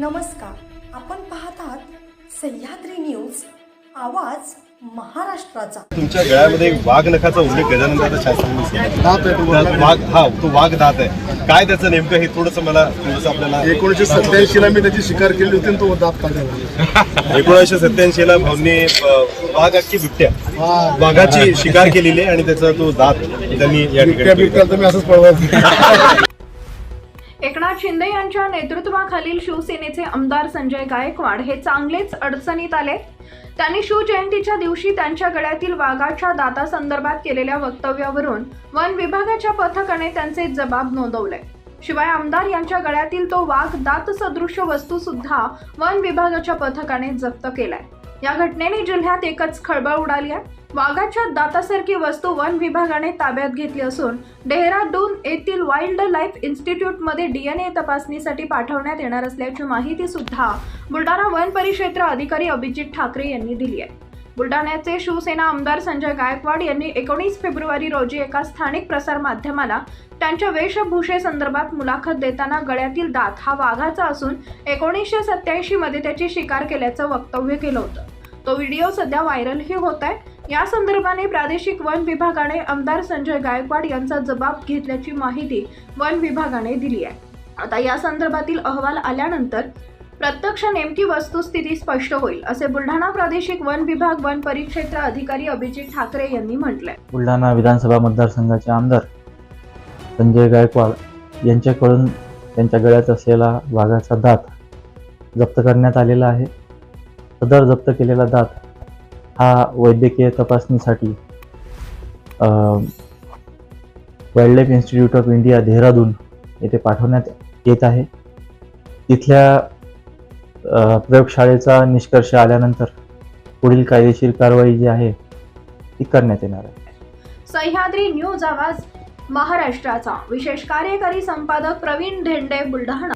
नमस्कार, आपण पाहत आहात सह्याद्री न्यूज, आवाज महाराष्ट्राचा। तुमच्या गळ्यामध्ये वाघ नखाचा उल्लेख गजानन दादा शास्त्री वाघ, हा तो वाघ दात आहे, काय त्याचं नेमकं हे थोडंसं मला आपल्याला 1987 ला मी त्याची शिकार केली होती आणि तो दात काढला। 1987 ला भाऊंनी वाघ की बिबट्या वाघाची शिकार केलेली आहे आणि त्याचा तो दात त्यांनी या ठिकाणी मी असंच पळवायचं। एकनाथ शिंदे यांच्या नेतृत्वाखालील शिवसेनेचे आमदार संजय गायकवाड हे चांगलेच अडचणीत आले। त्यांनी शिवजयंतीच्या दिवशी त्यांच्या गळ्यातील वाघाच्या दातासंदर्भात केलेल्या वक्तव्यावरून वन विभागाच्या पथकाने त्यांचे जबाब नोंदवले। शिवाय आमदार यांच्या गळ्यातील तो वाघ दात सदृश वस्तू सुद्धा वन विभागाच्या पथकाने जप्त केलाय। या घटनेने जिल्ह्यात एकच खळबळ उडाली आहे। वाघाच्या दातासारखी वस्तू वन विभागाने ताब्यात घेतली असून डेहराडून येथील वाईल्ड लाईफ इन्स्टिट्यूटमध्ये DNA तपासणीसाठी पाठवण्यात येणार असल्याची माहिती सुद्धा बुलढाणा वन परिक्षेत्र अधिकारी अभिजित ठाकरे यांनी दिली आहे। बुलढाण्याचे शिवसेना आमदार संजय गायकवाड यांनी 19 फेब्रुवारी रोजी एका स्थानिक प्रसार माध्यमाला त्यांच्या वेशभूषेसंदर्भात मुलाखत देताना गळ्यातील दात हा वाघाचा असून 1987 मध्ये त्याची शिकार केल्याचं वक्तव्य केलं होतं। तो व्हिडिओ सध्या व्हायरलही होत आहे। या संदर्भाने प्रादेशिक वन विभागाने आमदार संजय गायकवाड यांचा जबाब घेतल्याची माहिती वन विभागाने दिली आहे। आता या संदर्भातील अहवाल आल्यानंतर प्रत्यक्ष नेमकी वस्तुस्थिती स्पष्ट होईल, असे बुलढाणा प्रादेशिक वन विभाग वन परिक्षेत्र अधिकारी अभिजित ठाकरे यांनी म्हटलंय। बुलढाणा विधानसभा मतदारसंघाचे आमदार संजय गायकवाड यांच्याकडून त्यांच्या गळ्यात असलेला वाघाचा दात जप्त करण्यात आलेला आहे। सदर जप्त केलेला दात हा वैद्यकीय तपासणीसाठी wild life institute of India Dehradun येथे पाठवण्यात येत आहे। तिथल्या प्रयोगशाळेचा निष्कर्ष आल्यानंतर पुढील कायदेशीर कारवाई जी आहे ती करण्यात येणार आहे। सह्याद्री न्यूज आवाज महाराष्ट्राचा विशेष कार्यकारी संपादक प्रवीण धेंडे, बुलढाणा।